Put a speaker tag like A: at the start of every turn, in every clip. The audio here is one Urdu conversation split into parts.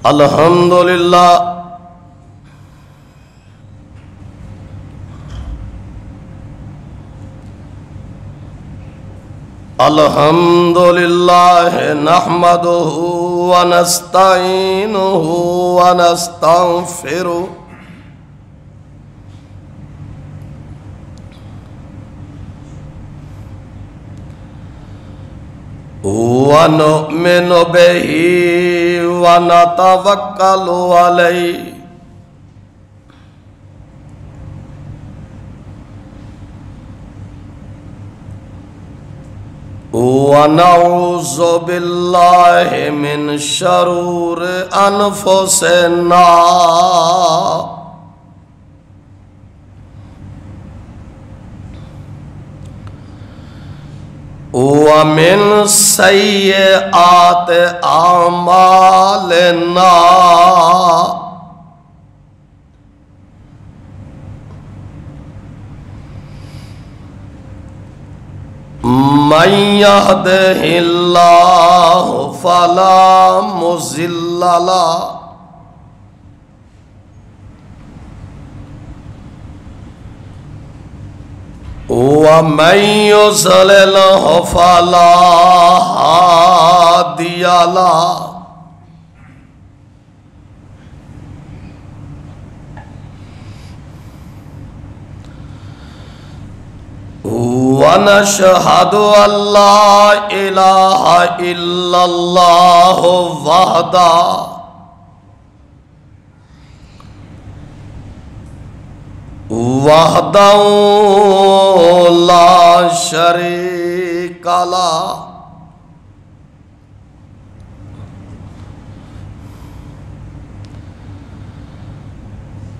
A: الحمدللہ الحمدللہ نحمدہ ونستعینہ ونستغفرہ وَنُؤْمِنُ بِهِ وَنَتَوَكَّلُ عَلَيْهِ وَنَعُوذُ بِاللَّهِ مِنْ شَرُورِ أَنفُسِنَا وَمِن سَيِّئَاتِ أَعْمَالِنَا مَن يَهْدِهِ اللَّهُ فَلَا مُضِلَّ لَهُ وَمَن يُضْلِلْهُ فَلَا هَادِيَ لَهُ وَنَشْهَدُ أَن لَّا إِلَٰهَ إِلَّا اللَّهُ وحده لا شريك له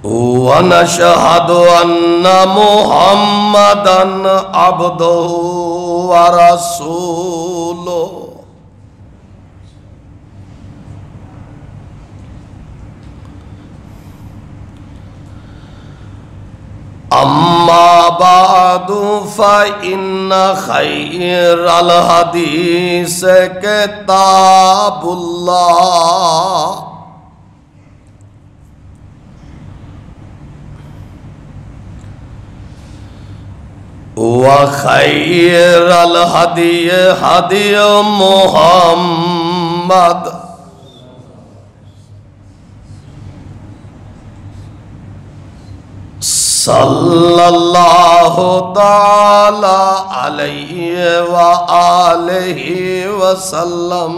A: ونشهد أن محمدًا عبده ورسوله أما بعد فإن خير الحديث كتاب الله وخير الهدي هدي محمد صلى الله تعالى عليه وآله وسلم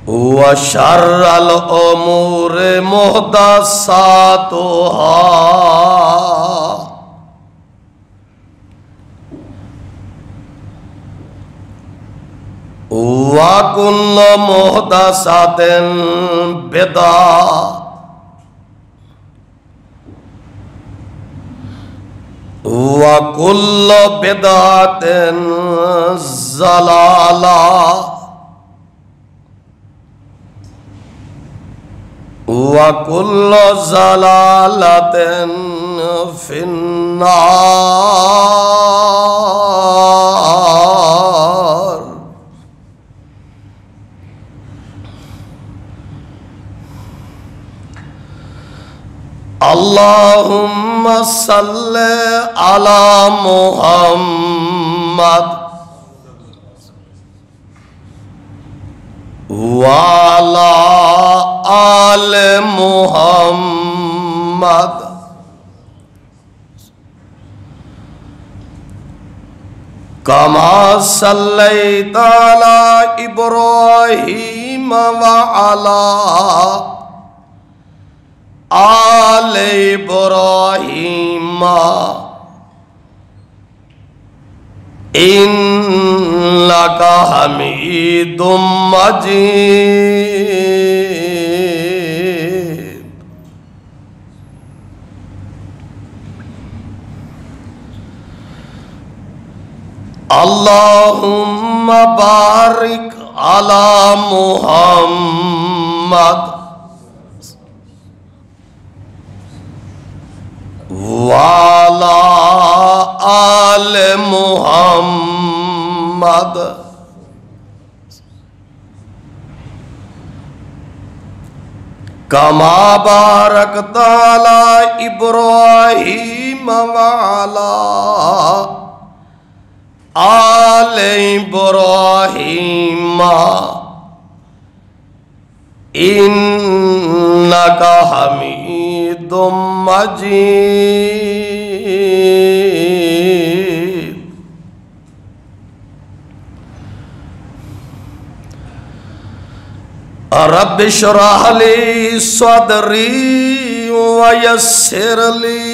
A: وشر الأمور محدثاتها وَكُلُّ مُحْدَثَةٍ بِدْعَةٌ وَكُلُّ بِدْعَةٍ ضَلَالَةٌ وَكُلُّ ضَلَالَةٍ فِي النَّارِ اللهم صل على محمد وعلى آل محمد كما صليت على إبراهيم وعلى آل إبراهيم إنك حميد مجيد اللهم بارك على محمد وعلى آل محمد محمد کما بارکت علی ابراہیم وعلی آل ابراہیم انک حمید مجید۔ رب اشرح لی صدری ویسر لی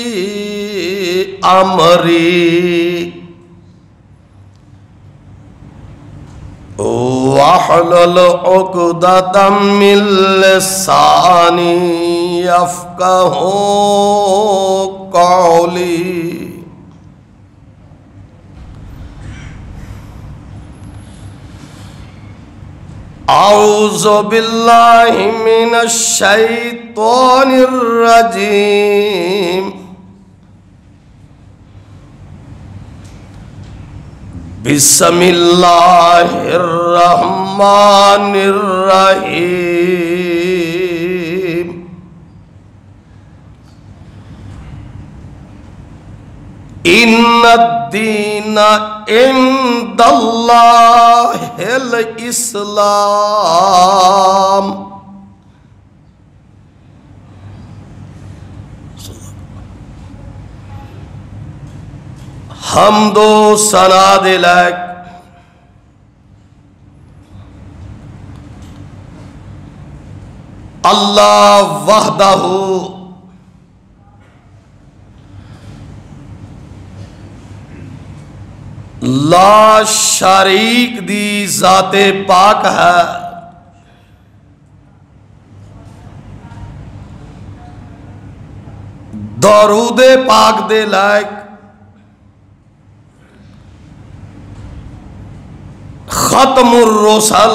A: امری واحلل عقدۃ من لسانی یفقہوا قولی۔ اعوذ باللہ من الشیطان الرجیم، بسم اللہ الرحمن الرحیم۔ ان الدین عند اللہ الاسلام۔ حمد و ثنا لک اللہ وحدہ لا شریک دی ذات پاک ہے، درود پاک دے لائق ختم الرسل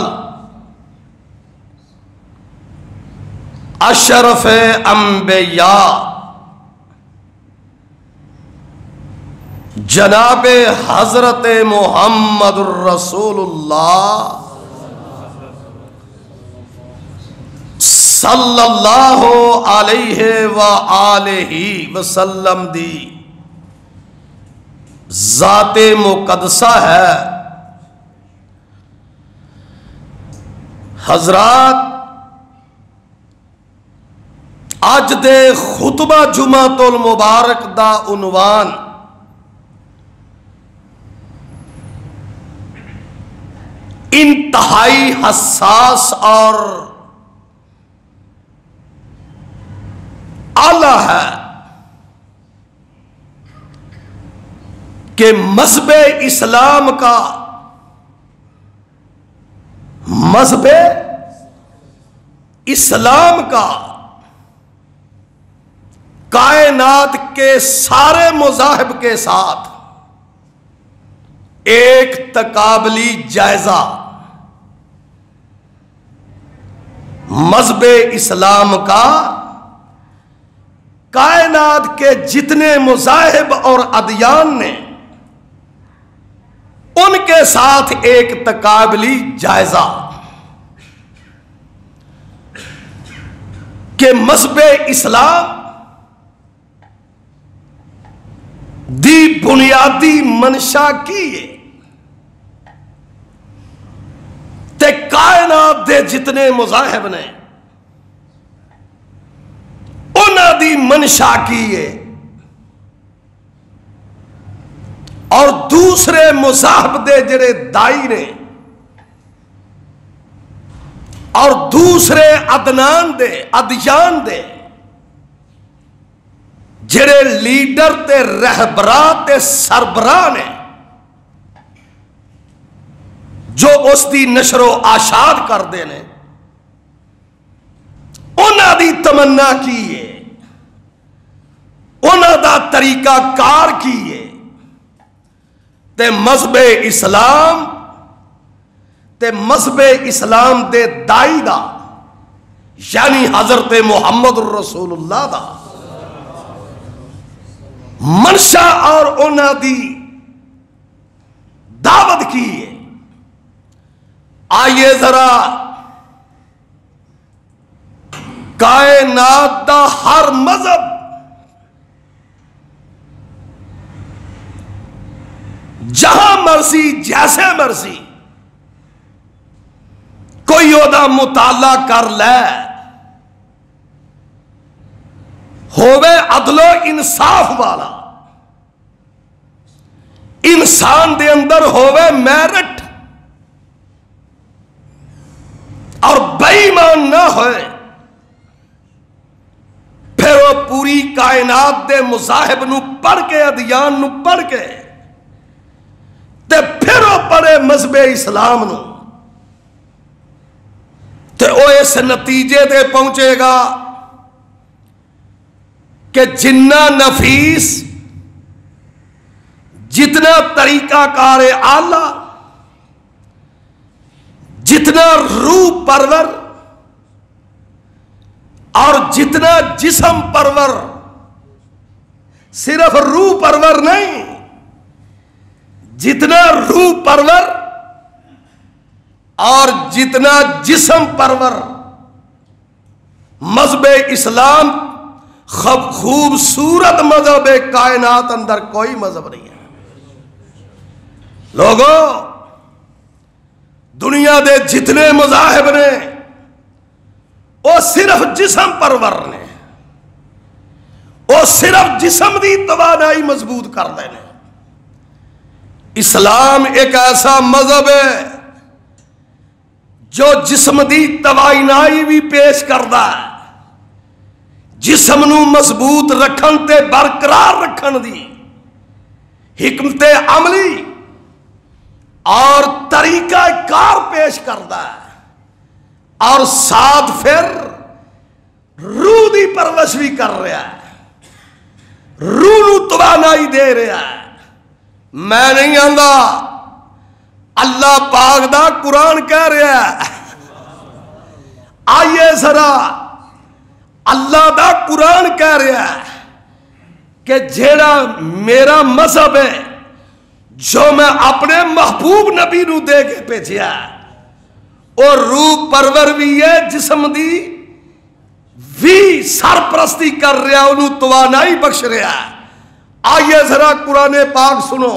A: اشرف انبیاء جناب حضرت محمد الرسول اللہ صلی اللہ علیہ وآلہ وسلم دی ذات مقدسہ ہے۔ حضرات، اج دے خطبہ جمعۃ المبارک دا عنوان انتہائی حساس اور اعلی ہے کہ مذہب اسلام کا مذہب اسلام کا کائنات کے سارے مذاہب کے ساتھ ایک تقابلی جائزہ مذہب اسلام کا کائنات کے جتنے مذاہب اور ادیان نے ان کے ساتھ ایک تقابلی جائزہ کہ مذہب اسلام دی بنیادی منشا کی ہے تے کائنات دے جتنے مذاہب نے انہاں دی منشا کی ہے، اور دوسرے مذاہب دے جڑے دائی نے اور دوسرے ادیان دے جڑے لیڈر تے رہبراں تے سربراہ نے جو اس دی نشر و آشاد کردے نے، انہاں دی تمنا کی ہے، انہاں دا طریقہ کار کی ہے تے مذہب اسلام دے دائی دا یعنی حضرت محمد الرسول اللہ دا منشا اور انہاں دی دعوت کی ہے آئیے ذرا کائنات دا ہر مذہب جہاں مرضی جیسے مرضی کوئی اودا مطالعہ کر لے، ہووے عدل و انصاف والا، انسان دے اندر ہووے میرٹ اور بے ایمان نہ ہوئے، پھر وہ پوری کائنات دے مذاہب نو پڑھ کے، ادیان نو پڑھ کے تے پھر وہ پڑھے مذہب اسلام نو، تے وہ اس نتیجے دے پہنچے گا کہ جتنا نفیس، جتنا طریقہ کار اعلی، جتنا روح پرور اور جتنا جسم پرور، صرف روح پرور نہیں، جتنا روح پرور اور جتنا جسم پرور مذہب اسلام خوبصورت مذہب کائنات اندر کوئی مذہب نہیں ہے۔ لوگوں، دنیا دے جتنے مذاہب نے وہ صرف جسم پرور نے، وہ صرف جسم دی توانائی مضبوط کر دے نے۔ اسلام ایک ایسا مذہب ہے جو جسم دی توانائی بھی پیش کردا ہے، جسم نو مضبوط رکھن تے برقرار رکھن دی حکمت عملی اور طریقہ کار پیش کردا ہے، اور ساتھ پھر روح دی پرورش بھی کر رہا ہے، روح نو توانائی دے رہا ہے۔ میں نہیں آندا، اللہ پاک دا قرآن کہہ رہا ہے۔ آئیے ذرا اللہ دا قرآن کہہ رہا ہے کہ جیڑا میرا مذہب ہے جو میں اپنے محبوب نبی نو دے کے بھیجیا ہے، اور روح پرور بھی ہے، جسم دی بھی سرپرستی کر رہا، انہوں توانائی بخش رہا ہے۔ آئیے ذرا قرآن پاک سنو،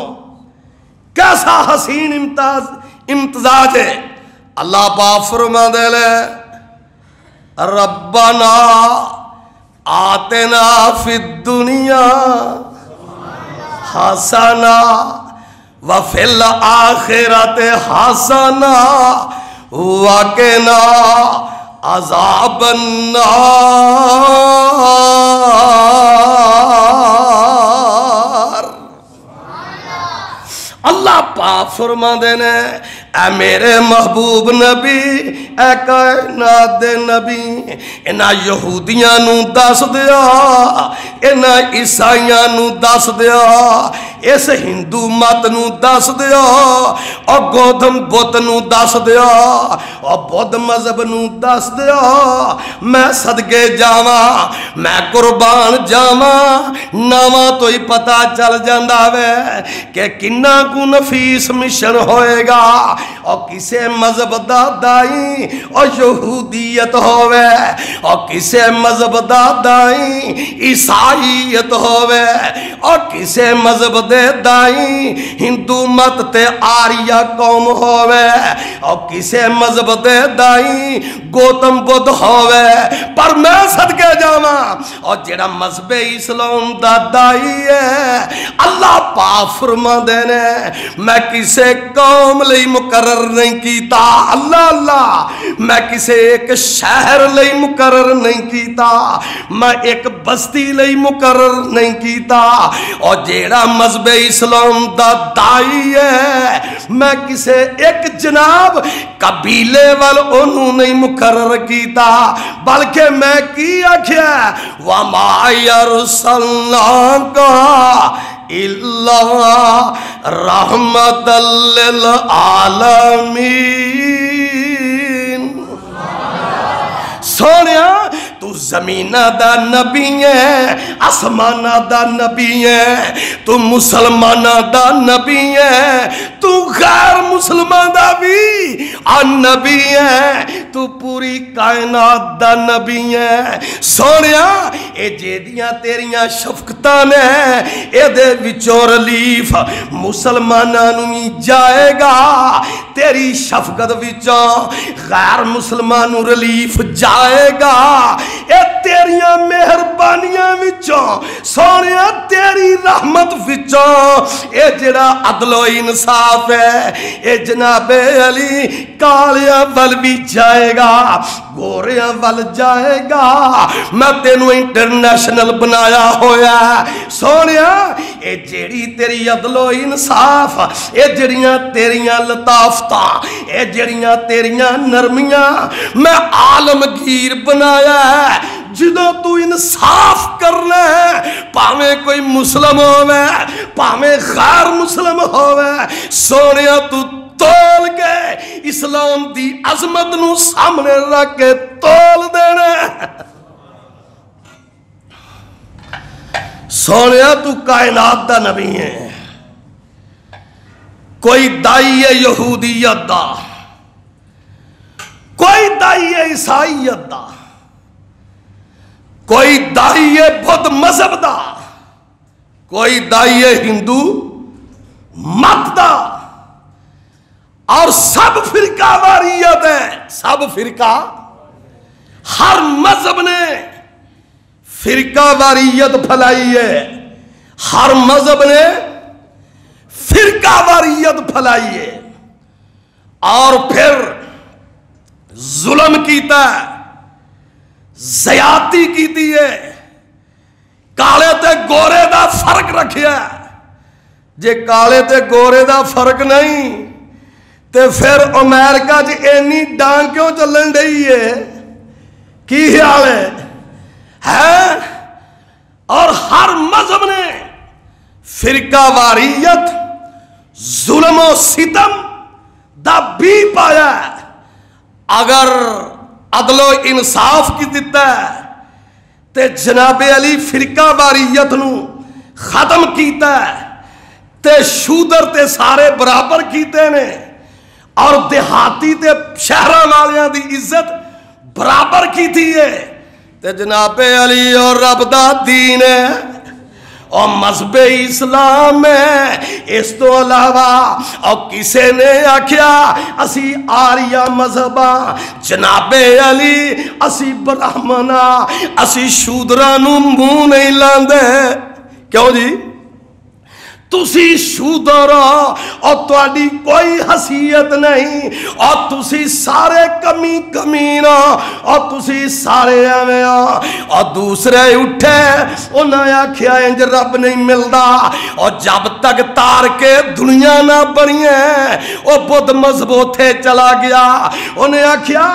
A: کیسا حسین امتزاج ہے۔ اللہ پاک فرما دے لے، ربنا آتنا فی الدنیا حسنا وفی الآخرت حسنا وقنا عذاب النار۔ اللہ پاک فرما دینے، اے میرے محبوب نبی، اے کائنات دے نبی، انہاں یہودیاں نو دس دیا، انہاں عیسائیاں نو دس دیا، اس ہندو مت نو دس دیا، اور گودھم بت نو دس دیا، اور بدھ مذہب نو دس دیا، میں صدقے جاواں، میں قربان جاواں، ناواں تو ہی پتہ چل جاندا وے کہ کنہ کو نفیس مشن ہوئے گا، اور کسے مذہب دا دائی اور یہودیت ہوئے، اور کسے مذہب دا دائی عیسائیت ہوئے، اور کسے مذہب دے دائی ہندو مت تے آریہ قوم ہوئے، اور کسے مذہب دے دائی گوتم بدھ ہوئے۔ پر میں صدقے جاواں، اور جڑا مذہب اسلام دا دائی ہے، اللہ پاک فرما دینے، میں کسے قوم لئی مقرر نہیں کیتا، اللہ اللہ، میں کسے ایک شہر لئی مقرر نہیں کیتا، میں ایک بستی لئی مقرر نہیں کیتا، اور جیڑا مذہب اسلام دا دائی ہے، میں کسے ایک جناب قبیلے وال انہوں نہیں مقرر کیتا، بلکہ میں کی آکھیا وَمَا يَرْسَلْنَاكَ إِلَّا رَحْمَةً لِلْعَالَمِينَ۔ سونیا تو زمینہ دا نبی ہے آسمانہ دا نبی ہے تو مسلمانہ دا نبی ہے تو غیر مسلمان دا بھی نبی ہے تو پوری کائنات دا نبی ہے سونیا اے جیدیاں تیریاں شفقتاں نے اے دے وچوں ریلیف مسلماناں نوں جائے گا تیری شفقت وچوں غیر مسلمانوں ریلیف جائے گا اے تیریاں مہربانیاں وچوں سونیا تیری رحمت وچوں اے جڑا عدل و انصاف ہے اے جناب علی کالیاں ول بھی جائے گا گوریاں ول جائے گا میں تینوں انٹرنیشنل بنایا ہویا سونیا اے جیڑی تیری عدل و انصاف اے جڑیاں تیریاں لطافتاں اے جڑیاں تیریاں نرمیاں میں عالمگیر بنایا ہے جدو تو انصاف کرنا ہے پاویں کوئی مسلم ہوئے پاویں غیر مسلم ہوئے سونیا تو تول کے اسلام دی عظمت نو سامنے رکھ کے تول دینا سونیا تو کائنات دا نبی ہے کوئی دائی یہودیت دا کوئی دائی عیسائیت دا کوئی دائی بدھ مذہب دا کوئی دائی ہندو مت دا اور سب فرقہ واریت ہے سب فرقہ ہر مذہب نے فرقہ واریت پھیلائی ہے ہر مذہب نے فرقہ واریت پھیلائی ہے اور پھر ظلم کیتا ہے زیادتی کیتی ہے کالے تے گورے دا فرق رکھیا جے کالے تے گورے دا فرق نہیں تے پھر امریکہ جی اینی ڈانگ کیوں چلن رہی ہے کی خیال ہے اور ہر مذہب نے فرقہ واریت ظلم و ستم دا بھی پایا ہے اگر عدل و انصاف کی دیتا ہے تے جناب علی فرقہ واریت نو ختم کیتا ہے تے شودر تے سارے برابر کیتے نے اور دیہاتی تے شہرہ والیاں دی عزت برابر کی تھی ہے تے جناب علی اور رب دا دین ہے اور مذہب اسلام ہے اس تو علاوہ اور کسے نے آکھیا اسی آریہ مذہبہ جناب علی اسی برہمنہ اسی شودرانوں منہ نہیں لاندے کیوں جی تسی شودرا اور تواڈی کوئی حیثیت نہیں اور تسی سارے کمی کمینہ اور تسی سارے ایویں اور دوسرے اٹھے انہاں آکھیا انج رب نہیں ملدا اور جب تک تار کے دنیا نہ بنیے او بدھ مذہب اوتھے چلا گیا انہیں آکھیا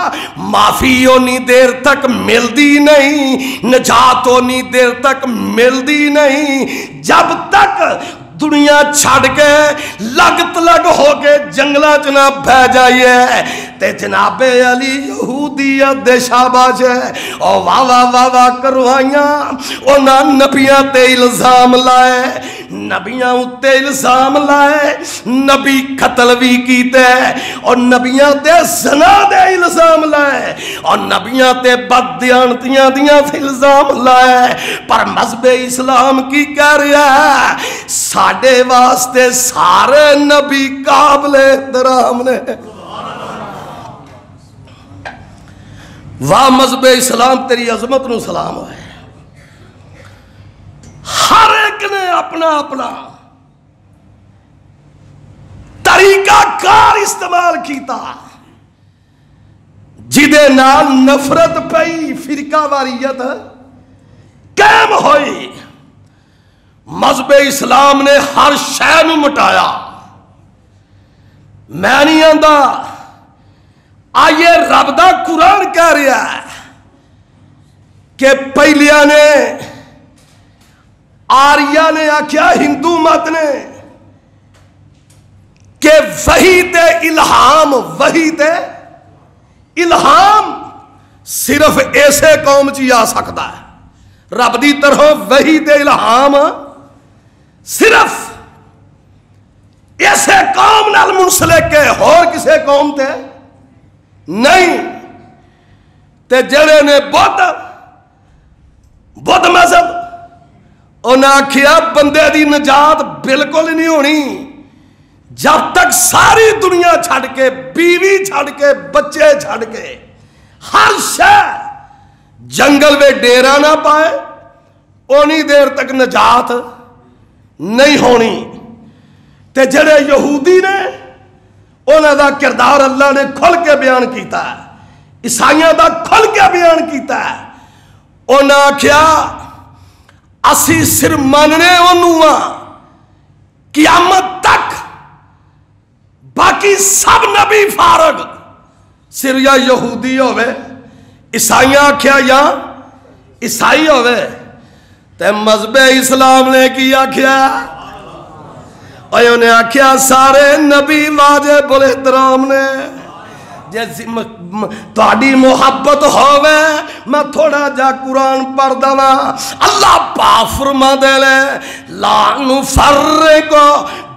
A: معافی اونی دیر تک ملدی نہیں نجات اونی دیر تک ملدی نہیں جب تک دنیا چھڑ کے لگت لگ ہو کے جنگلہ جناب بہ جائیے تے جناب علی یہودیت دے شاباش ہے اور واہ واہ واہ واہ کروائیاں اونا نبیاں تے الزام لائے نبیاں اتے الزام لائے نبی قتل بھی کیتے اور نبیاں تے زنا دے الزام لائے اور نبیاں تے بددیانتیاں دیاں تے الزام لائے پر مذہب اسلام کی کہہ رہا ہے ساڑھے واسطے سارے نبی قابل احترام نے واہ مذہب اسلام تیری عظمت نو سلام ہوئے ہر ایک نے اپنا اپنا طریقہ کار استعمال کیتا جدے نال نفرت پئی فرقہ واریت قائم ہوئی مذہب اسلام نے ہر شے نو مٹایا میں نہیں آندا آئیے رب دا قرآن کہہ رہا ہے کہ پہلیاں نے آریہ نے آکھیا ہندو مت نے کہ وحی تے الہام صرف ایسے قوم چ آ سکتا ہے، رب دی طرح وحی تے الہام صرف ایسے قوم نال منسلک ہے، اور کسے قوم تے نہیں۔ تے جڑے نے بدھ مذہب انہاں آکھیا بندے دی نجات بالکل نہیں ہونی جب تک ساری دنیا چھڑ کے، بیوی چھڑ کے، بچے چھڑ کے، ہر شے جنگل میں ڈیرا نہ پائے اونی دیر تک نجات نہیں ہونی۔ تے جڑے یہودی نے انہاں دا کردار اللہ نے کھل کے بیان کیتا ہے، عیسائیاں دا کھل کے بیان کیتا ہے۔ انہاں آکھیا اسی صرف مننے انہوں قیامت تک، باقی سب نبی فارغ، صرف یا یہودی ہوئے، عیسائیاں آکھیا یا عیسائی ہوئے۔ تے مذہب اسلام نے کی آکھیا، اور انہیں آکھیا سارے نبی واجب الاحترام نے۔ جیسی تہاڈی محبت ہووے میں تھوڑا جا قرآن پڑھ دوا۔ اللہ پاک فرما دے لے لا نفرق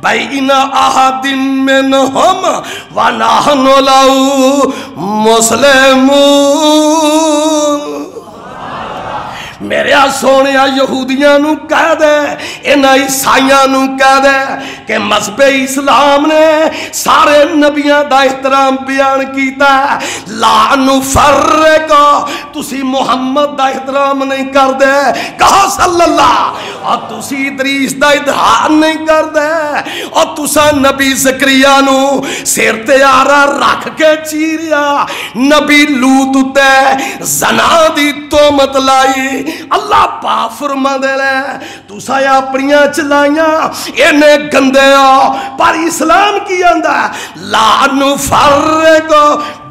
A: بین احد منہم ونحن لہ مسلمون۔ میرے سونے یہودیاں نو کہہ دے، انہاں عیسائیاں نو کہہ دے کہ مذہب اسلام نے سارے نبیاں دا احترام بیان کیتا ہے۔ لا نفرق، تسی محمد دا احترام نہیں کر دے، کہو صلی اللہ، اور تسی ادریس دا احترام نہیں کر دے، اور تسا نبی زکریا نو سر تے آرا رکھ کے چیریا، نبی لوط تے زنا دی تہمت لائی۔ اللہ پاک فرما دے لے تسا اپنیاں چلائیاں اینے گندے ہو، پر اسلام کی آندا ہے لا نفرق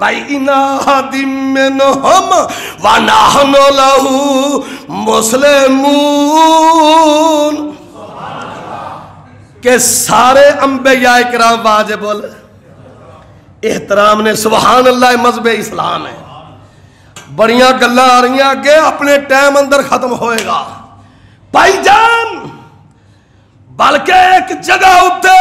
A: بین احد منہم ونحن لہ مسلمون، کہ سارے انبیاء کرام واجب احترام نے۔ سبحان اللہ، مذہب اسلام ہے۔ بڑیاں گلاں آ رہی ہیں کہ اپنے ٹائم اندر ختم ہوئے گا بھائی جان، بلکہ ایک جگہ ہوتے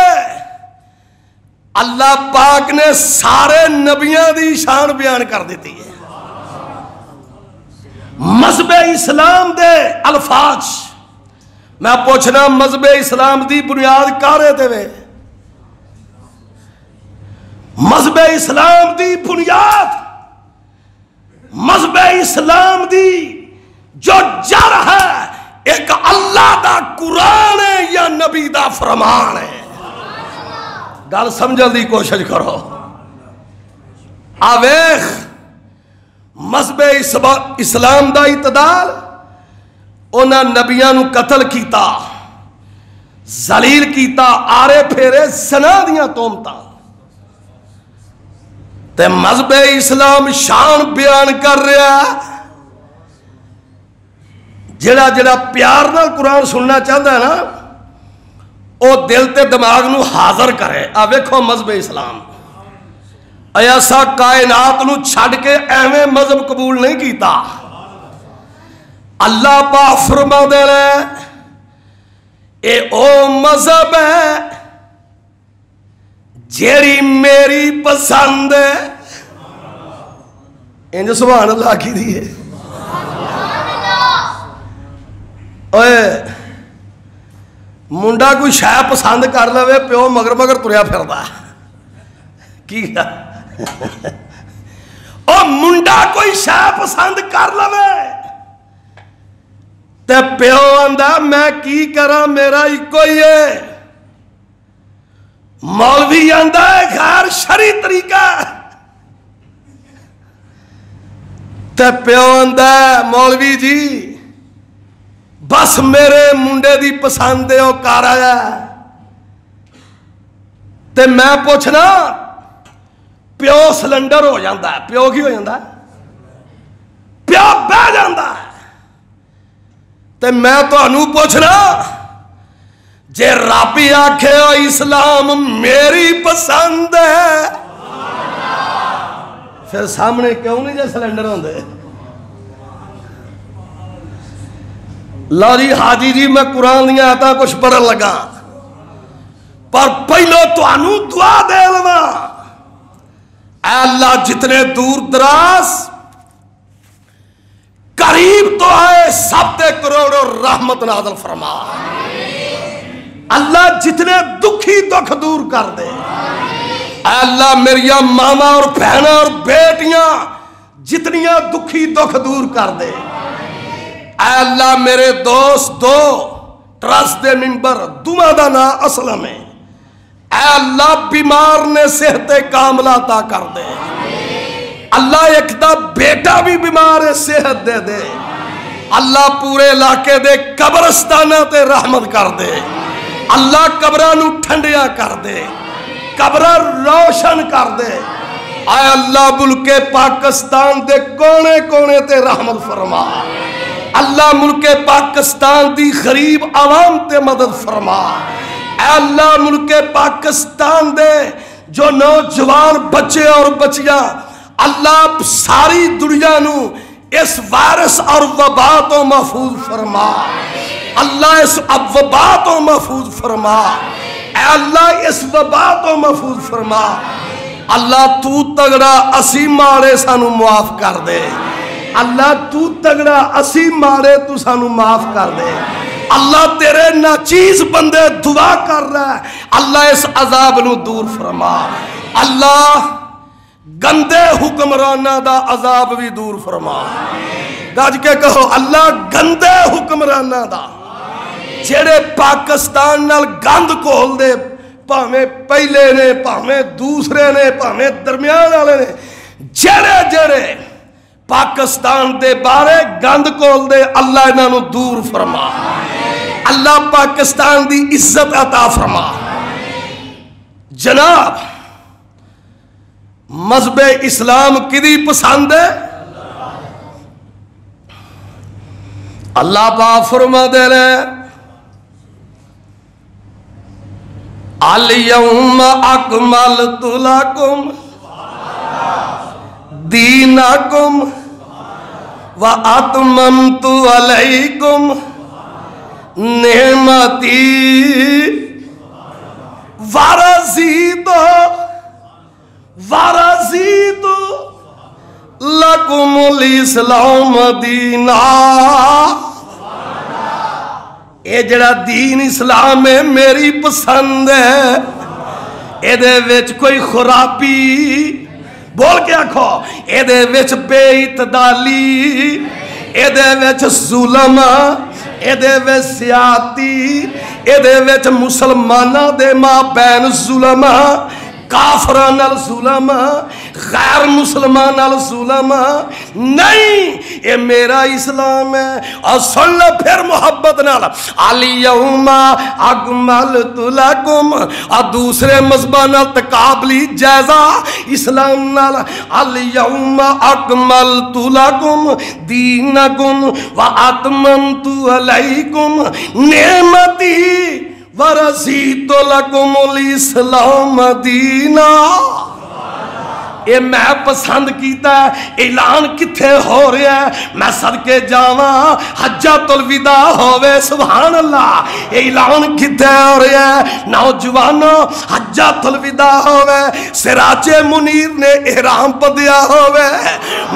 A: اللہ پاک نے سارے نبیاں دی شان بیان کر دیتی ہے۔ مذہب اسلام دے الفاظ میں پوچھنا، مذہب اسلام دی بنیاد کارے دے وے؟ مذہب اسلام دی بنیاد، مذہب اسلام دی جو جڑ ہے، ایک اللہ دا قرآن ہے یا نبی دا فرمان ہے؟ گل سمجھن دی کوشش کرو۔ آویخ مذہب اسلام دا اعتدال، انہاں نبیاں نو قتل کیتا، ذلیل کیتا، آرے پھیرے زنا دیاں تہمتاں، تے مذہب اسلام شان بیان کر رہا ہے۔ جڑا جڑا پیار نال قرآن سننا چاہتا ہے نا، او دل تے دماغ نو حاضر کرے۔ آ ویکھو مذہب اسلام ایسا کائنات نو چھڑ کے ایویں مذہب قبول نہیں کیتا۔ اللہ پاک فرما دے رہے اے او مذہب ہے جیڑی میری پسند ہے۔ انج سبحان اللہ کی دیئے۔ اوے منڈا کوئی شے پسند کر لوے، پیو مگر مگر تریا پھردا کی او منڈا کوئی شے پسند کر لوے تے پیو آندا میں کی کراں، میرا ایکو ہی ہے۔ مولوی آندا ہے غیر شرعی طریقہ، تے پیو آندا ہے مولوی جی بس میرے منڈے دی پسند ہے، وہ کر آیا۔ تے میں پوچھنا پیو سلنڈر ہو جاندہ ہے، پیو کی ہو جاندہ ہے؟ پیو بہ جاندہ ہے۔ تے میں تو انہوں پوچھنا جے رابی آکھے ہو اسلام میری پسند ہے، پھر سامنے کیوں نہیں جے سلنڈر ہوں دے؟ لو جی حاجی جی میں قرآن دیا آیتاں کچھ پڑھن لگا، پر پہلو تانوں دعا دے لواں، اے اللہ جتنے دور دراز قریب تو آئے سب تے کروڑوں رحمت نازل فرما، اللہ جتنے دکھی دکھ دور کر دے، اے اللہ میری ماما اور بہناں اور بیٹیاں جتنیاں دکھی دکھ دور کر دے، اے اللہ میرے دوست دو ٹرسٹ دے ممبر دعا دا نا اسلم ہے، اے اللہ بیمار نے صحت کاملہ عطا کر دے، اللہ ایک دا بیٹا بھی بیمار ہے صحت دے دے، اللہ پورے علاقے دے قبرستانہ تے رحمت کر دے، اللہ قبرانو ٹھنڈیاں کر دے، قبرہ روشن کر دے، اے اللہ ملک پاکستان دے کونے کونے تے رحمت فرما، اللہ ملک پاکستان دی غریب عوام تے مدد فرما، اے اللہ ملک پاکستان دے جو نوجوان بچے اور بچیاں اللہ ساری دنیا نو اس وائرس اور وبا تو محفوظ فرما، اللہ اس وبا تو محفوظ فرما، اے اللہ اس وبا تو محفوظ فرما، اللہ تو تگڑا اسی مارے سانو معاف کر دے، اللہ تو تگڑا اسی مارے تو سانو معاف کر دے، اللہ تیرے ناچیز بندے دعا کر رہا ہے، اللہ اس عذاب نو دور فرما، اللہ گندے حکمرانہ دا عذاب بھی دور فرما، گاج کے کہو اللہ گندے حکمرانہ دا جیڑے پاکستان نال گند کھول دے، پاہمیں پہلے نے پاہمیں دوسرے نے پاہمیں درمیان والے نے جیڑے جیڑے پاکستان دے بارے گند کھول دے، اللہ انہاں نو دور فرما، اللہ پاکستان دی عزت عطا فرما۔ جناب مذہب اسلام کدی پسند ہے؟ اللہ پاک فرما دے رہے الیوم اکملت لکم دینکم واتممت علیکم نعمتی ورزیت لکم الاسلام دینا، اے جڑا دین اسلام ہے میری پسند ہے، اے دے وچ کوئی خرابی بول کے آکھو، اے دے وچ بے اعتدالی، اے دے وچ ظلم، اے دے وچ زیادتی، اے دے وچ مسلمانہ دے ماں بین ظلم، کافران نال ظلم، غیر مسلمان نال ظلم نہیں، یہ میرا اسلام ہے۔ اور سن لو پھر محبت نال الیوم اکملت لکم، اور دوسرے مذہباں نال تقابلی جائزہ اسلام نال الیوم اکملت لکم دینکم واتممت علیکم نعمتی ورزیت لکم الاسلام دینا، اے میں پسند کیتا ہے، اعلان کتھے ہو رہا ہے، میں صدقے جاواں حجۃ الوداع ہووے، سبحان اللہ، اعلان کتھے ہو رہا ہے، نوجوانوں حجۃ الوداع ہووے، سراج منیر نے احرام بدیا ہووے،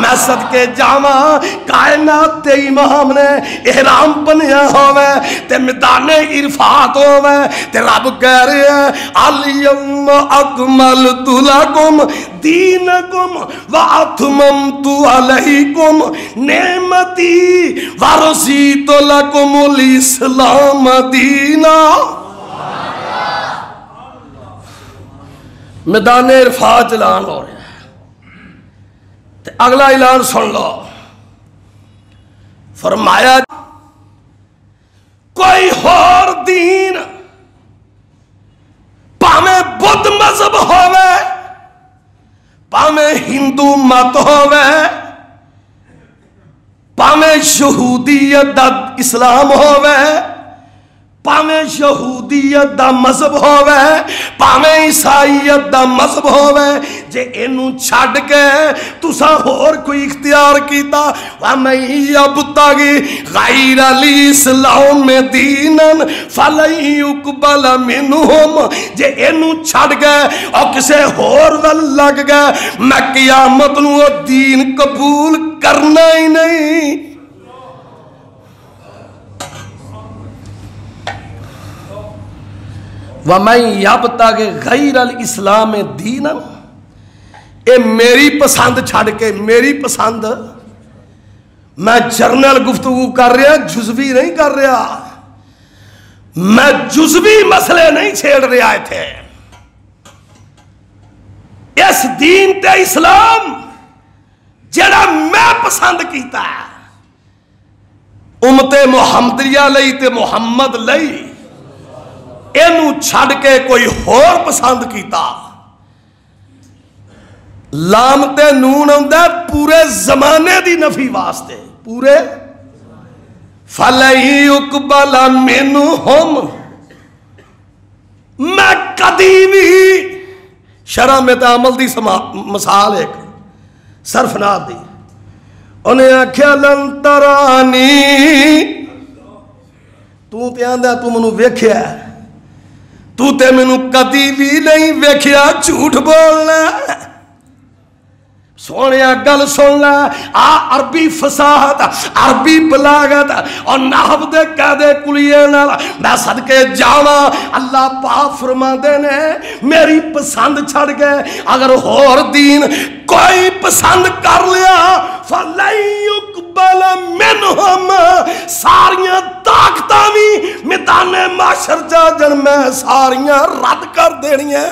A: میں صدقے جاواں کائنات تے امام نے احرام بنیا ہووے تے میدان عرفات ہووے تے رب کہہ رہے ہیں الیوم اکملت لکم دینکم واتممت علیکم نعمتی ورزیت لکم الاسلام دینا۔ میدان عرفات اعلان ہو رہا ہے، اگلا اعلان سن لو، فرمایا کوئی اور دین پاویں بدھ مذہب ہووے، پاویں ہندو مت ہووے، پاویں یہودیت دا اسلام ہووے، پاویں یہودیت دا مذہب ہووے پاویں عیسائیت دا مذہب ہووے جے اینو چھڈ کے تساں ہور کوئی اختیار کیتا وَمَن یَبْتَغِ غَیْرَ الْإِسْلَامِ دِینًا فَلَن يُقْبَلَ مِنْهُ جے اینو چھڈ گئے اور کسے ہور ول لگ گئے میں قیامت نو دین قبول کرنا ہی نہیں. وَمَن يَبْتَغِ غَيْرَ الْإِسْلَامِ دِینًا اے میری پسند چھڑ کے میری پسند میں جرنل گفتگو کر رہا جزوی نہیں کر رہا میں جزوی مسئلے نہیں چھیڑ رہا تھے. اس دین تے اسلام جڑا میں پسند کیتا ہے امت محمدیہ لئی تے محمد لئی اینو چھڑ کے کوئی ہور پسند کیتا لامتے نون ہوندہ پورے زمانے دی نفی واسطے پورے فَلَن يُقْبَلَ مِنْهُمْ میں کدی بھی شرح میں تعامل دی مثال ایک صرفنات دی انہیں آکھیا لن ترانی تو تے آندہ تو منو ویکھیا ہے تو تے منو کدی بھی نہیں ویکھیا جھوٹ بولنا سونیا گل سن لے عربی فصاحت عربی بلاغت اور نحو دے قاعدے کلیے نال میں صدقے جاواں اللہ پاک فرماندے نے میری پسند چھڑ گئے اگر ہور دین کوئی پسند کر لیا فَلَن يُقْبَلَ مِنْهُمْ ساریاں طاقتاں بھی میدان معاشر جا جن میں ساریاں رد کر دینیاں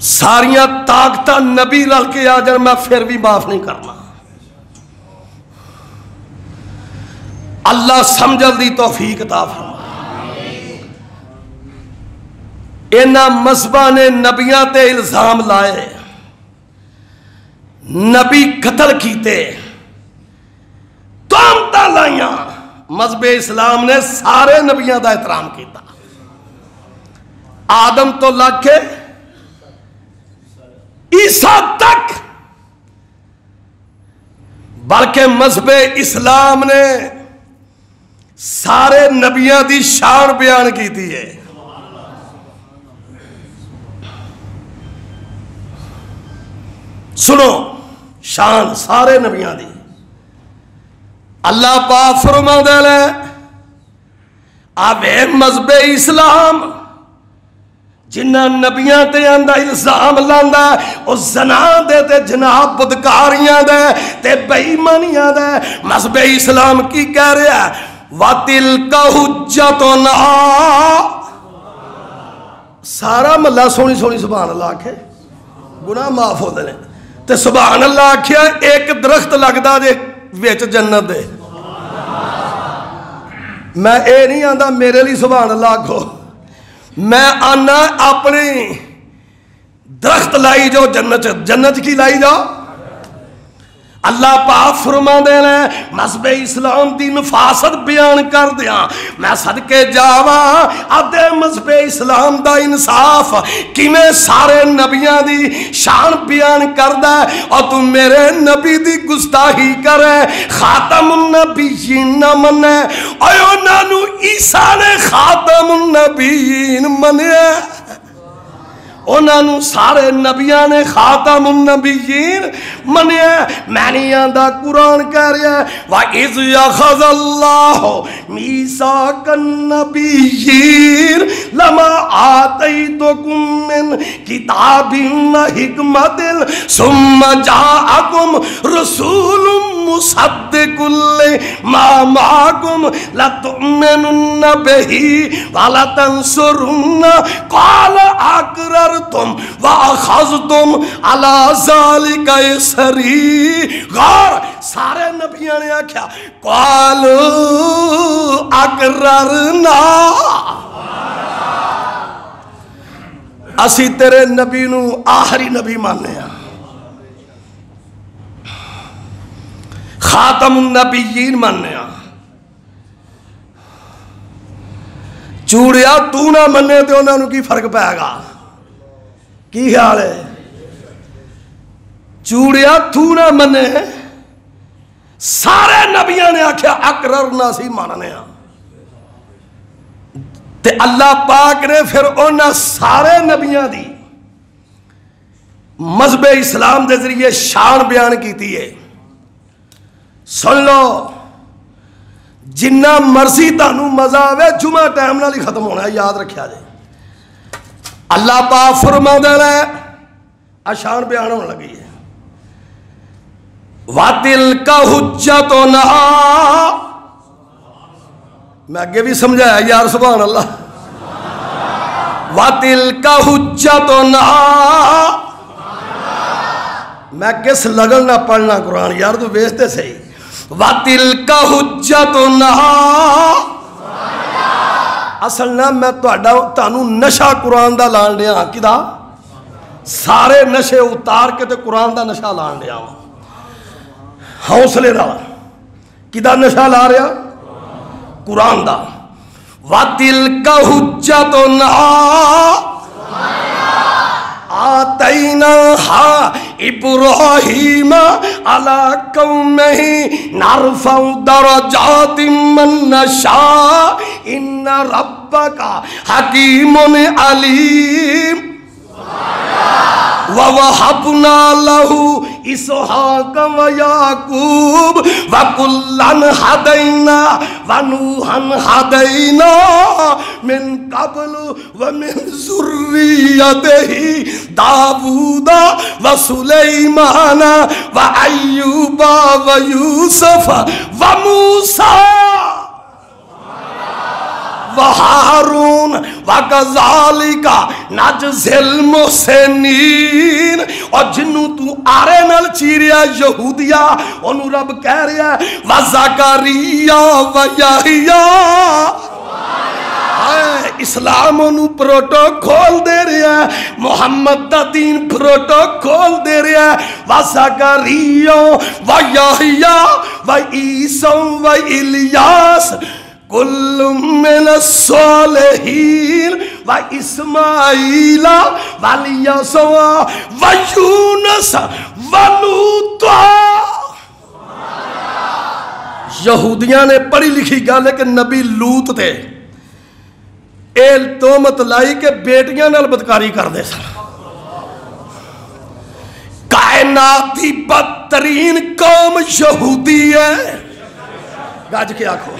A: ساریاں طاقتاں نبی رل کے آ جن میں پھر بھی معاف نہیں کرنا. اللہ سمجھل دی توفیق عطا فرمائے. اینا مذہباں نے نبیاں تے الزام لائے نبی قتل کیتے تہمتاں لائیاں مذہب اسلام نے سارے نبیاں دا احترام کیتا آدم تو لگ کے عیسیٰ تک بلکہ مذہب اسلام نے سارے نبیاں دی شان بیان کی تھی ہے. سنو شان سارے نبیاں دی اللہ پاک فرما دے لے آوے مذہب اسلام جنہ نبیاں تے اندہ الزام لاندا او زنا دے تے جناب بدکاریاں دے تے بےایمانیاں دے مذہب اسلام کی کہہ رہا ہے وَتِلْكَ حُجَّتُنَا سارا ملہ سونی سونی سبحان اللہ آکھے گناہ معاف ہو دے تے سبحان اللہ آکھیا ایک درخت لگدا دے ویچ جنت دے میں اے نہیں آندہ میرے لی سبحان اللہ آکھو میں آنا اپنی درخت لائی جو جنت کی لائی جاؤ اللہ پاک فرما دینا مذہب اسلام دی نفاست بیان کر دیا میں صدقے جاواں آدھے مذہب اسلام دا انصاف کی میں سارے نبیاں دی شان بیان کر دے اور تم میرے نبی دی گستاہی کرے خاتم النبیین نہ منے اور نانو عیسیٰ نے خاتم النبیین منے انہوں سارے نبیاں نے خاتم النبیین منیا میں نہیں آندہ قرآن کہہ رہا ہے وَإِذْ يَخَذَ اللَّهُ مِيثَاقَ النَّبِيِّينَ لَمَا آتَيْتُكُم مِّن كِتَابٍ وَحِكْمَةٍ ثُمَّ جَاءَكُمْ رَسُولٌ مُصَدِّقٌ لِّمَا مَعَكُمْ لَتُؤْمِنُنَّ بِهِ وَلَتَنصُرُنَّهُ قَالَ أَقْرَرْتُمْ وَأَخَذْتُمْ عَلَى ذَلِكَ إِصْرِي غور سارے نبیوں نے آکھیا قَالُوا أَقْرَرْنَا اسی تیرے نبی نو آخری نبی ماننے ہیں خاتم النبیین مننے ہاں. چوڑیا تو نہ مننے تے انہوں نے کی فرق پائے گا؟ کی خیال ہے؟ چوڑیا تو نہ مننے سارے نبیاں نے آکھیا اقررنا سی ماننے ہاں. تے اللہ پاک نے پھر انہاں سارے نبیاں دی مذہب اسلام دے ذریعے شان بیان کیتی ہے. سن لو جنہ مرضی تانوں مزہ آوے جمعہ ٹائم نال ہی ختم ہونا ہے، یاد رکھیا جائے. اللہ پاک فرماتا ہے شان بیان ہونے لگی ہے. وَتِلْكَ حُجَّتُنَا، میں آگے بھی سمجھایا یار سبحان اللہ. وَتِلْكَ حُجَّتُنَا، میں کس لگن نہ پڑھنا قرآن یار تو بیچتے صحیح. وَتِلْكَ حُجَّتُنَا، اصل نہ میں تانوں نشہ قرآن دا لان دیا کدا سارے نشے اتار کے تے قرآن دا نشہ لان دیا. حوصلے دا کدا نشہ لا رہا؟ قرآن دا. وَتِلْكَ حُجَّتُنَا آتَيْنَاهَا إِبْرَاهِيمَ عَلَىٰ قَوْمِهِ نَرْفَعُ دَرَجَاتٍ مَّن نَّشَاءُ إِنَّ رَبَّكَ حَكِيمٌ عَلِيمٌ. وَوَهَبْنَا لَهُ إِسْحَاقَ وَيَعْقُوبَ وَكُلًّا هَدَيْنَا وَنُوحًا هَدَيْنَا مِن قَبْلُ وَمِن ذُرِّيَّتِهِ داوود وسليمان وأيوب ويوسف وموسى وہارون وَكَذَلِكَ نَجْزِي الْمُحْسِنِينَ. اور جنوں تو آرے نال چیریا یہودیا انہوں رب کہہ رہا ہے وَزَكَرِيَّا وَيَحْيَا. اسلام انہوں پروٹوکول دے رہا ہے، محمد دا دین پروٹوکول دے رہا ہے. وَزَكَرِيَّا وَيَحْيَا وَعِيسَىٰ وَإِلْيَاسَ کل من الصالحین واسماعیل والیسع ویونس ولوطا. یہودیاں نے پڑھی لکھی گل ہے کہ نبی لوط تے ایل تومت لائی کہ بیٹیاں نال بدکاری کر دے سن. کائنات کی بدترین قوم یہودی ہے. گاج کے آنکھوں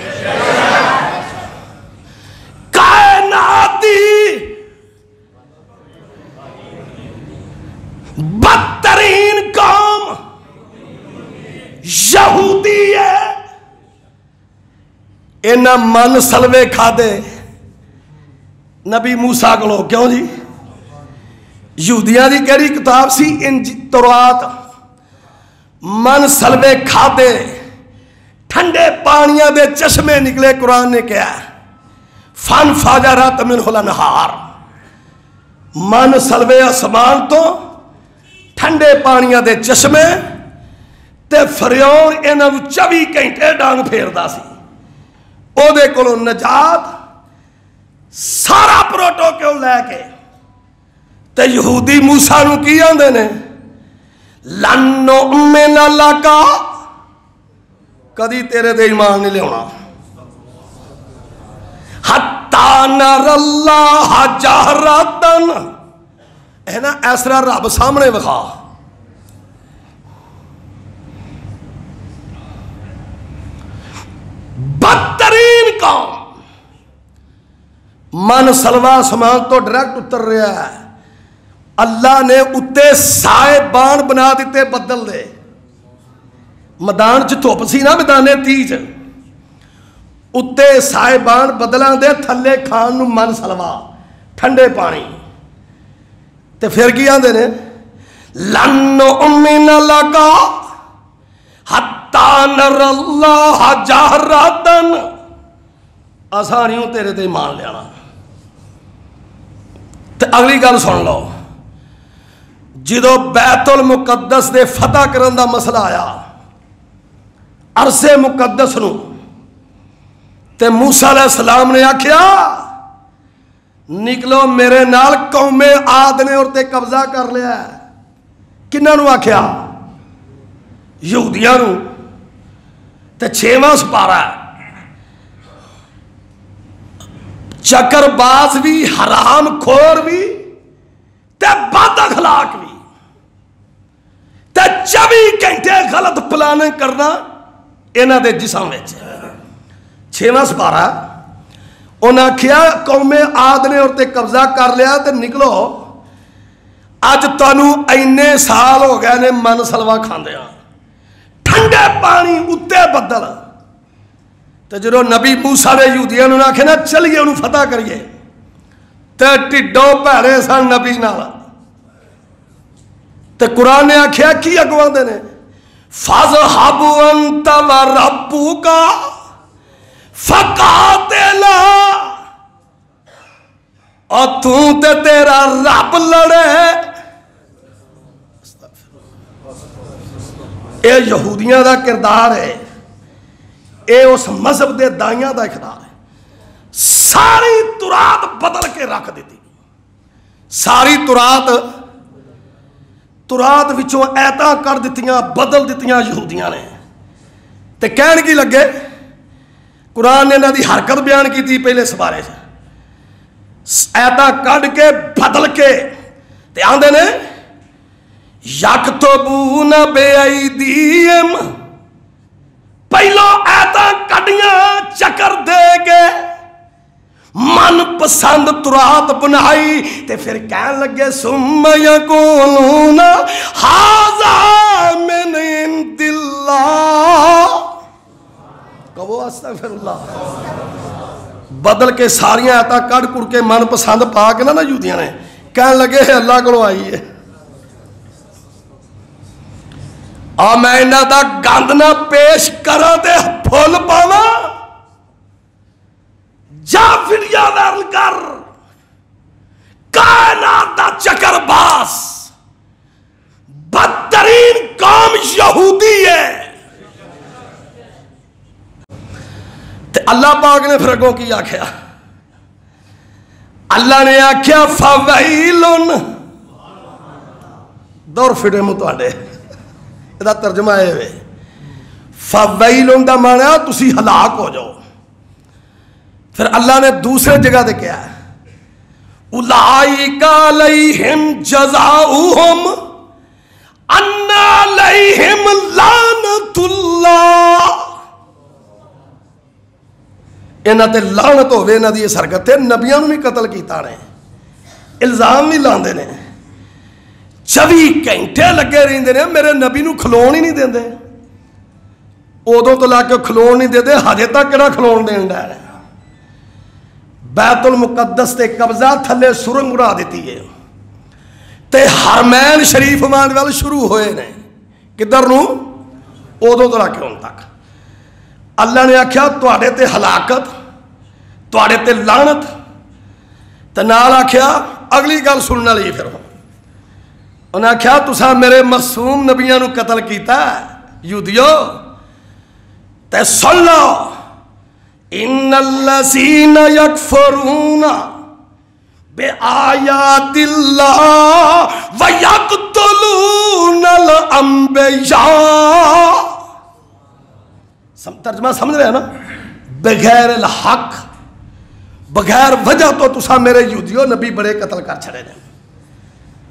A: کائناتی بدترین قوم یہودی ہے. انہاں من سلوے کھا دے نبی موسیٰ کو لو. کیوں جی؟ یہودیاں دی کہڑی کتاب سی تورات. من سلوے کھا دے ٹھنڈے پانیاں دے چشمے نکلے. قرآن نے کہا فن فاجرات منہ الانہار. من سلوے آسمان تو ٹھنڈے پانیاں دے چشمے تے فرعون انہاں 24 گھنٹے ڈانگ پھیردا سی. او دے کولوں نجات سارا پروٹوکول لے کے تے یہودی موسیٰ نو کی آندے نے لن نؤمن لک، کدی تیرے دے ایمان نہیں لے ہونا حتی نر اللہ جہرتن. ہے نا ایسرا رب سامنے وکھا. بدترین قوم من سلوا سمان تو ڈائریکٹ اتر رہا ہے. اللہ نے اتے سائے بان بنا دیتے بدل دے. میدان چ دھوپ سی نا میدانے تیج اتے سائے بان بدلاں دے تھلے کھان نو من سلوا ٹھنڈے پانی. تے پھر کی آندے نے لن نؤمن لک حتی نر اللہ جہرتن. آسانیوں تیرے تے ایمان لینا. تے اگلی گل سن لو. جدو بیت المقدس دے فتح کرن دا مسئلہ آیا عرض مقدس نو تے موسیٰ علیہ السلام نے آکھیا نکلو میرے نال قوم عاد نے اور تے قبضہ کر لیا ہے. کنہاں نو آکھیا؟ یہودیاں نو. تے 6واں سپارہ ہے. چکر باز بھی، حرام خور بھی تے بد اخلاق بھی تے 24 گھنٹے غلط پلاننگ کرنا انہاں دے جسم وچ. 6واں سپارہ انہاں آکھیا قوم عاد نے اور تے قبضہ کر لیا تے نکلو اج تانوں اینے سال ہو گئے نے من سلوا کھاندیاں، ٹھنڈے پانی اتے بدل. تے جدوں نبی موسیٰ نے یہودیاں نوں آکھے نا چلیے انہوں فتح کریے تے ٹھڈوں بھڑے سن نبی نال. تے قرآن نے آکھیا کی اگواں دے نے فَاذْهَبْ أَنْتَ وَرَبُّكَ فَقَاتِلَا، اور تو تے تیرا رب لڑے. اے یہودیاں دا کردار ہے، اے اس مذہب دے دائیاں دا اقدار ہے. ساری ترات بدل کے رکھ دیتی، ساری ترات وچوں ایتاں کر دیتیاں، بدل دیتیاں یہودیاں نے. تے کہن کی لگے قرآن نے انہاں دی حرکت بیان کی تھی پہلے سپارے سے، ایتاں کڈ کے بدل کے تے آندے نے یکتبون بِأَیْدِیہِم. پہلو ایتاں کڈیاں چکر دے کے من پسند ترات بنائی تے پھر کہن لگے ثم یقولون ھذا من عند اللہ. کہو استغفر اللہ. بدل کے ساریاں ایتاں کڈ کڑ کے من پسند پا کے نا یہودیاں نے کہن لگے اللہ کولوں آئی ہے. میں انہاں دا گند نہ پیش کراں تے پھل پاواں، جا فدیہ ورل کر. کائنات دا چکر باز بدترین قوم یہودی ہے. تے اللہ پاک نے پھر اگوں کی آکھیا؟ اللہ نے آکھیا فویلن. دور فٹے مو تواڈے دا ترجمہ ہے فویلن دا معنی ہے تسی ہلاک ہو جاؤ. پھر اللہ نے دوسرے جگہ دے کیا ہے اولئک علیہم جزاؤہم ان علیہم لعنت اللہ. انہاں تے لعنت ہوے انہاں دی اس حرکت تے نبیاں نوں بھی قتل کیتا نے، الزام بھی لاندے نے. 24 گھنٹے لگے رہندے نے میرے نبی نوں کھلون ہی نہیں دیندے. ادوں تو لا کے کھلون نہیں دیندے، ہجے تک کہڑا کھلون دین ڈے. بیت المقدس تے قبضہ تھلے سرنگ اڑا دیتی ہے تے حرمین شریف مان وال شروع ہوئے نے. کدھر نوں؟ ادوں تو لا کے ہن تک. اللہ نے آکھیا تواڈے تے ہلاکت، تواڈے تے لعنت. تے نال آکھیا اگلی گل سنن والی پھر انہاں آکھیا تساں میرے معصوم نبیاں نوں قتل کیتا یہودیو تے سن لو ان الذین یکفرون بآیات اللہ ویقتلون الانبیاء. ترجمہ سمجھ رہے ہیں نا؟ بغیر الحق، بغیر وجہ تو تساں میرے یہودیو نبی بڑے قتل کر چھڑے نے.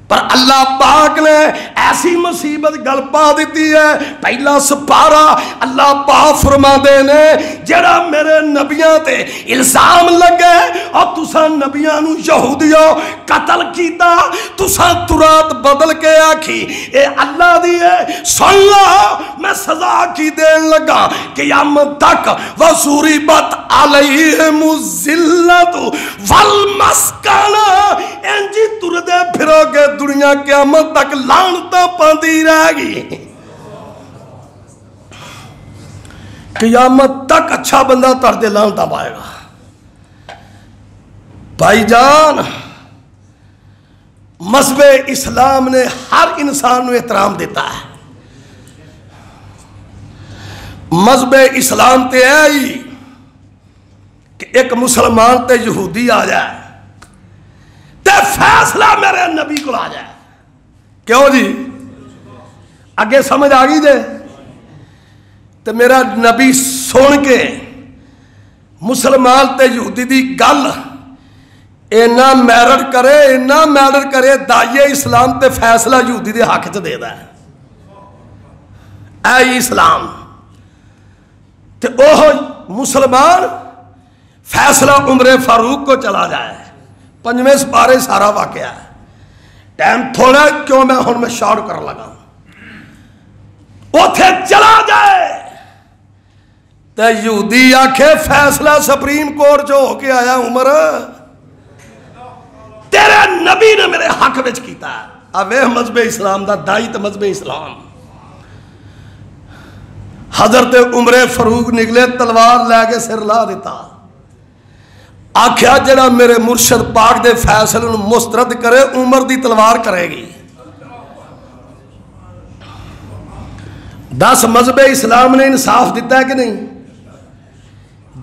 A: پر اللہ پاک نے ایسی مصیبت گل پا دیتی ہے. پہلا سپارہ اللہ پاک فرما دے نے جڑا میرے نبیاں تے الزام لگے اور تساں نبیاں نو یہودیو قتل کیتا، تساں ترات بدل کے آکھی اے اللہ دی ہے. سن لو میں سزا کی دین لگا قیامت تک وَضُرِبَتْ عَلَيْهِمُ الذِّلَّةُ وَالْمَسْكَنَةُ. انجی تردے پھرو گے دنیا قیامت تک لعنتاں پاندی رہ گئی. قیامت تک اچھا بندہ تردے لعنتاں پائے گا. بھائی جان مذہب اسلام نے ہر انسان کو احترام دیتا ہے. مذہب اسلام تے ہے ہی کہ ایک مسلمان تے یہودی آ جائے تے فیصلہ میرے نبی کو آ جائے. کیوں جی؟ اگے سمجھ آ گئی جے؟ تے میرا نبی سن کے مسلمان تے یہودی دی گل اینا میرر کرے دائیے اسلام تے فیصلہ یہودی دے حق چ دے دا ہے. اے اسلام تے اوہ مسلمان فیصلہ عمر فاروق کو چلا جائے. 5ویں سپارے سارا واقعہ ہے. ٹائم تھوڑا کیوں میں شارٹ کر لگا. اوتھے چلا جائے تے یہودی آکھے فیصلہ سپریم کورٹ جو ہو کے آیا عمر تیرے نبی نے میرے حق وچ کیتا ہے. اوے مذہب اسلام دا دائی تے مذہب اسلام. حضرت عمر فاروق نکلے تلوار لے کے سر لا دیتا. آکھیا جڑا میرے مرشد پاک دے فیصلے مسترد کرے عمر دی تلوار کرے گی. 10 مذہب اسلام نے انصاف دیتا ہے کہ نہیں؟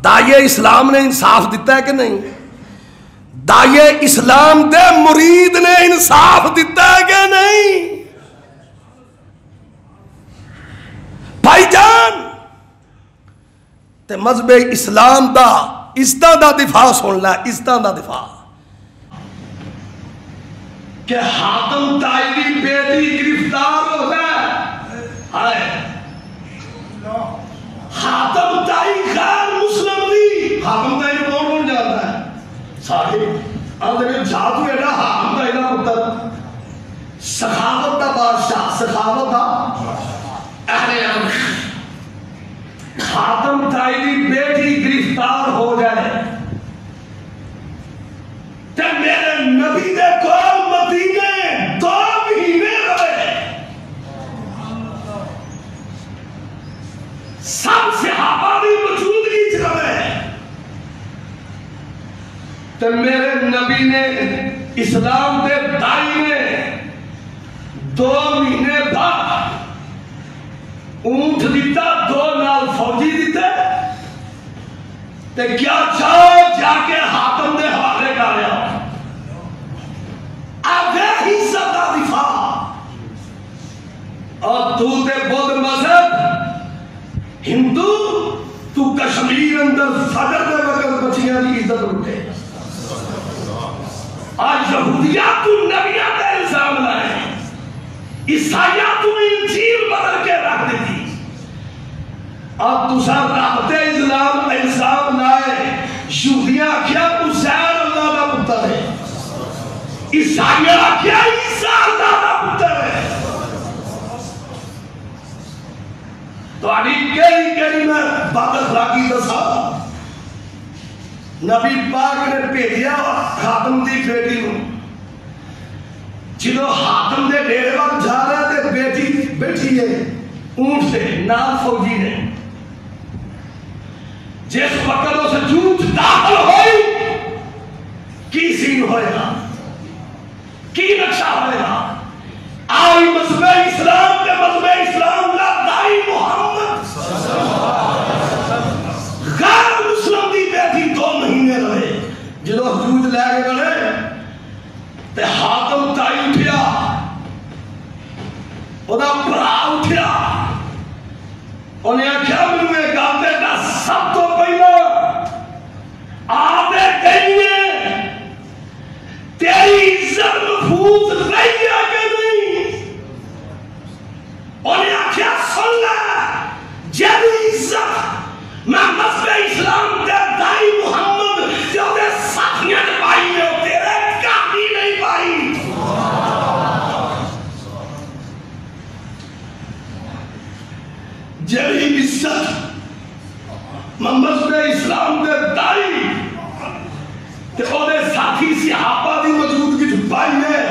A: داعیے اسلام نے انصاف دیتا ہے کہ نہیں؟ داعیے اسلام دے مرید نے انصاف دیتا ہے کہ نہیں؟ بھائی جان تے مذہب اسلام دا عزتاں دا دفاع سن لے. عزتاں دا دفاع کہ حاتم طائی دی بیٹی گرفتار ہو جائے. حاتم طائی غیر مسلم دی. حاتم طائی کو کون جانتا ہے؟ صاحب اندر جادو ایڈا حاتم طائی دا پتر سخاوت دا بادشاہ سخاوت دا اہل امر. حاتم طائی دی بیٹی گرفتار ہو جائے تے میرے نبی دے کول مدینے 2 مہینے رہے. سب صحابہ دی موجودگی چ رہے تے میرے نبی نے اسلام دے دائی نے 2 مہینے بعد اونٹ دیتا 2 نال فوجی دیتے تے کیا چاہو جا کے حاتم دے حوالے کریا. آگے عزت دا دفاع. اور تو تے بدھ مذہب ہندو تو کشمیر اندر فجر دے وقت بچیاں دی عزت لٹے. آج یہودیات تو نبیاں دے الزام لائے. عیسائیات تو انجیل بدل کے رکھ دیتی. اب تسا رب تے الزام لائے. یہودیاں آکھیا عزیر اللہ دا پتر ہے. عیسائیاں آکھیا عیسیٰ اللہ دا پتر ہے. تو کئی میں بات اخلاقی دسا. نبی پاک نے بھیجیا حاتم دی بیٹی نو. جدو حاتم دے ڈیرے وقت جا رہا تے بیٹی بیٹھی ہے اونٹ سے نال فوجی نے. جس وقت اس جوت داخل ہوئی کی سین ہوئے گا کی نقشہ ہوئے گا. آئی مذہب اسلام کے مذہب اسلام کا دائی محمد غیر مسلم دی بیٹی 2 مہینے رہے. جدو جوت لے کے بڑھے تے حاتم طائی اٹھیا اودا بھرا اٹھیا. انہیں آکھیا مینوں یہ گل تے دس سب تو پہلا آدھے کہیے تیری عزت محفوظ رہی ہے کہ نہیں؟ انہیں آکھیا سن لے جیڑی عزت میں مذہب اسلام دے دائی محمد جو دے ساتھیاں نے پائی ہے وہ تیرے کافی نہیں پائی. جیڑی عزت مذہب اسلام دے دائی تے او دے ساتھی صحابہ دی موجودگی چ پائی ہے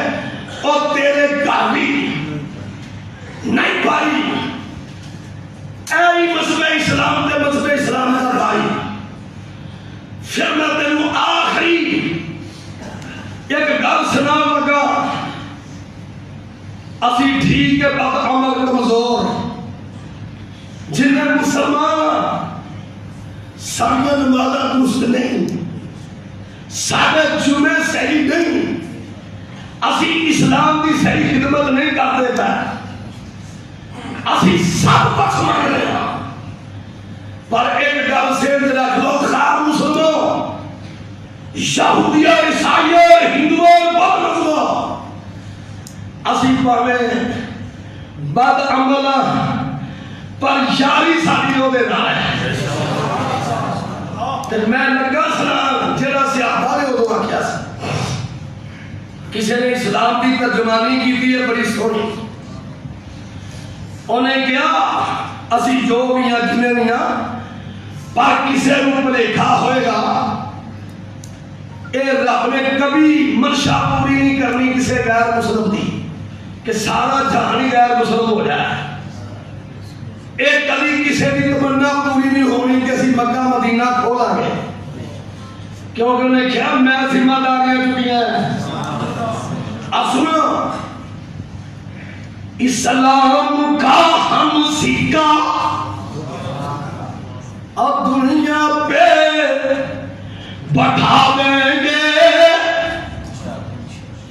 A: اور تیرے کافی نہیں پائی. اے مذہب اسلام دے مذہب اسلام دا دائی. پھر میں تینوں آخری ایک گل سنا لگا. اسی ٹھیک ہے بد عمل کمزور جنہیں مسلمان ساڑیاں نمازہ درست نہیں، سارے جمعے صحیح نہیں، اسی اسلام کی صحیح خدمت نہیں کرتے پہ، اسی سب کچھ مان رہے ہیں، پر ایک گل سمجھ رکھ لو خیر مسلموں، یہودیہ عیسائیوں ہندوؤں بد مذہبوں، اسی پاویں بد عملہ پر یاری ساری ہو دے رہا ہے۔ تو میں لگا سلام جڑا سیاحہ نے ادو آخیا سی، کسی نے اسلام کی ترجمانی کی تھی ہے بڑی سونی، انہیں کیا اسی جو بھی ہیں جنہیں بھی ہیں پر کسی نے بھلیکھا ہوئے گا، اے رب نے کبھی منشا پوری نہیں کرنی کسی غیر مسلم دی کہ سارا جہان ہی غیر مسلم ہو جائے، ایک کبھی کسی کی تمنا پوری نہیں ہونی کہ اسی مکہ مدینہ کھولا گے، کیونکہ انہیں کیا میں ذمہ داریاں چکی ہیں۔ اب سنو، اسلام کا ہم سکہ اب دنیا پہ بٹھا دیں گے،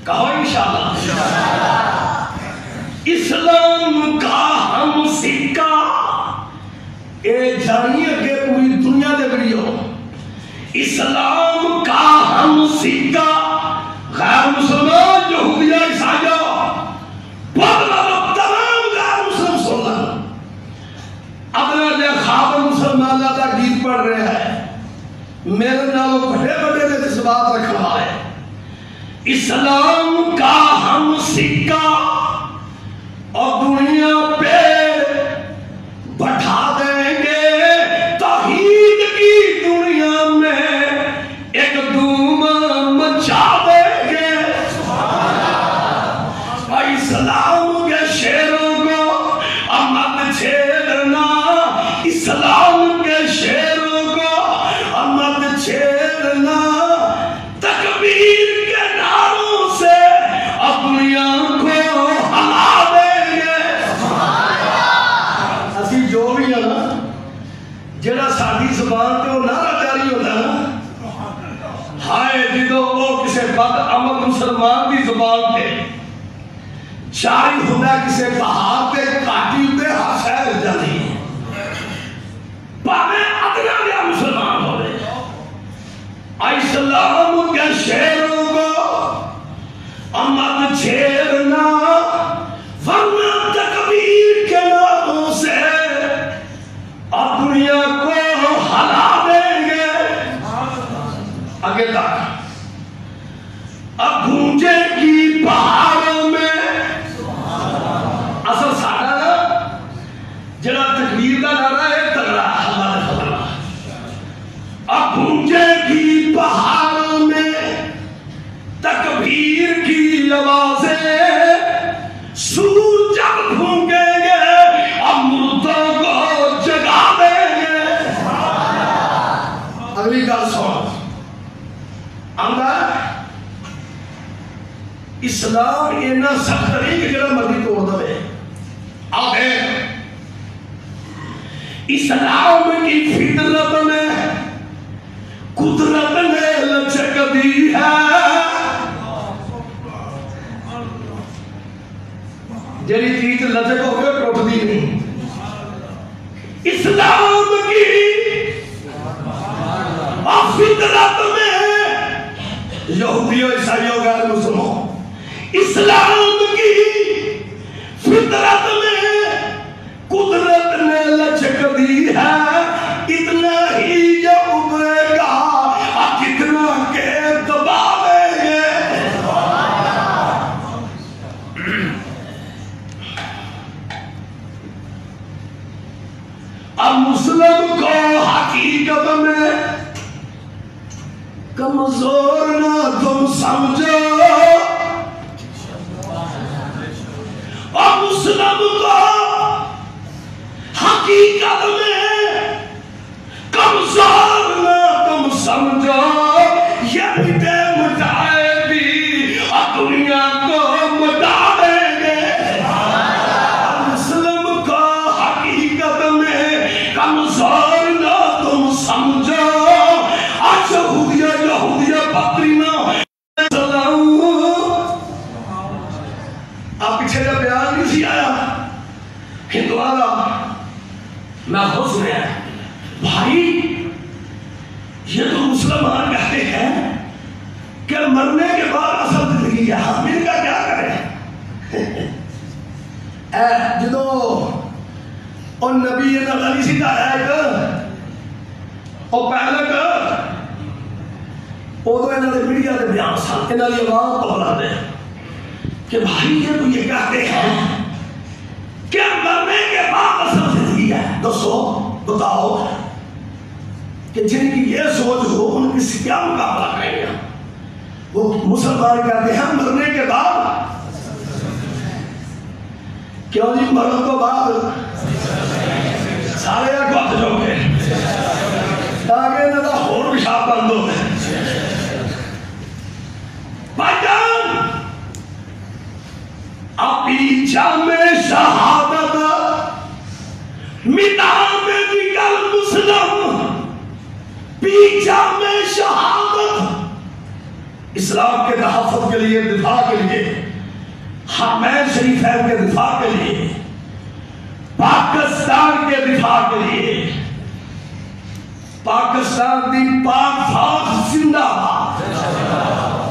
A: کہو انشاءاللہ، اسلام کا ہم سکہ اے جانیے کہ پوری دنیا دے گریو، اسلام کا ہم سکہ غیر مسلمان یہودیہ عیسائیوں بدلو تمام غیر مسلم سنن اپنا جو خواب مسلمان کا گیت پڑھ رہے ہیں میرے نالوں بڑے بڑے نے جذبات رکھا ہے، اسلام کا ہم سکہ اور دنیا پہ بٹھا دیں گے، توحید کی دنیا میں ایک دھوم مچا دیں گے، اسلام کے شیروں کو مت چھیڑنا، اسلام کے شیروں کو مت چھیڑنا، تکبیر کے نعروں سے دنیا کو ہلا دیں گے۔ اسی جو بھی ہے نا جڑا ساری زبان تے وہ نعرہ جاری ہوتا ہے نا، ہائے جدو وہ کسی بد عمل مسلمان کی زبان تے جاری ہوتا کسی پہاڑ تے کاٹی تے حسیر جانی پاوے ادنا دیا مسلمان ہو رہے، اسلام کے شیروں کو مت چھیڑنا ورنہ تکبیر کے نعروں سے دنیا کو ہلا دیں گے۔ آگے تک اب گونجے کی پہاڑوں میں اصل ساڑھا نا جڑا تکبیر کا نعرہ ہے تگڑا اللہ تگڑا، اب گونجے کی پہاڑوں میں تکبیر کی آوازیں، سور جب بھونگیں گے اب مردوں کو جگا دیں گے۔ اگلی گل سن، اندر اسلام اینا سخت نہیں کہ جڑا مرضی توڑ دے، آگے اسلام کی فطرت میں قدرت نے لچک دی ہے، جیلی چیز لچک ہو گئے ٹوٹ دی نہیں، اسلام کی فطرت میں یہودیوں عیسائیوں غیر مسلموں، اسلام کی فطرت میں قدرت نے لچک دی ہے، اتنا ہی یہ ابھرے گا کتنا کہ دبا دیں گے۔ اب مسلم کو حقیقت میں کمزور نہ تم سمجھو، اب مسلم کو حقیقت میں کمزور نہ تم سمجھو، یہ مٹے مٹائے بھی دنیا کو مٹا دیں گے۔ مسلم کو حقیقت میں کمزور نہ تم سمجھو، مسلمان کہتے ہیں کہ مرنے کے بعد اصل زندگی ہے، ہم ان کا کیا کریں؟ جدو اور نبی علی سیدھا ہے اور پہلے ادو انہوں نے میڈیا کے بیان سن، انہوں نے عوام کو بلاتے ہیں کہ بھائی یہ تو یہ کہتے ہیں کہ مرنے کے بعد اصل زندگی ہے، دوستو بتاؤ کہ جن کی یہ سوچ ہو ان کی کیا مقابلہ کریں گے؟ وہ مسلمان کہتے ہیں مرنے کے بعد، کیوں جی مرن تو بعد سارے کو ہاتھ جو گے تاکہ انہوں کا ہور پیشاب بند ہو گئے۔ بھائی جان اپنی جامع شہادت میدان نکل مسلم، پیچھا میں شہادت اسلام کے تحفظ کے لیے، دفاع کے لیے، حرمین شریفین کے دفاع کے لیے، پاکستان کے دفاع کے لیے، پاکستان دی پاک فوج زندہ باد،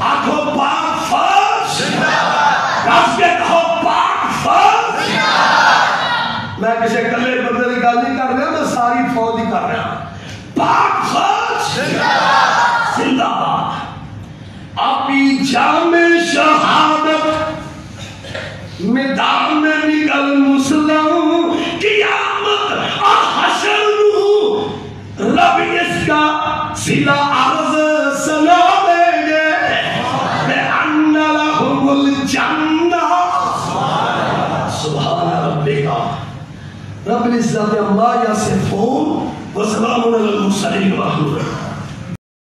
A: آنکھوں پاک فوج زندہ باد، کس کے کہو پاک فوج زندہ باد۔ میں کسی کلے بندے کی گل نہیں کر رہا، میں ساری فوج ہی کر رہا۔ پاک فوج زندہ باد، اپنی جامع شہادت میدان میں نکل مسلم، قیامت اور حشر رب اس کا صلہ عرض سنا دیں گے بِأَنَّ لَهُمُ الْجَنَّةَ۔ سبحان ربک رب العزت عما یصفون وسلام علی المرسلین۔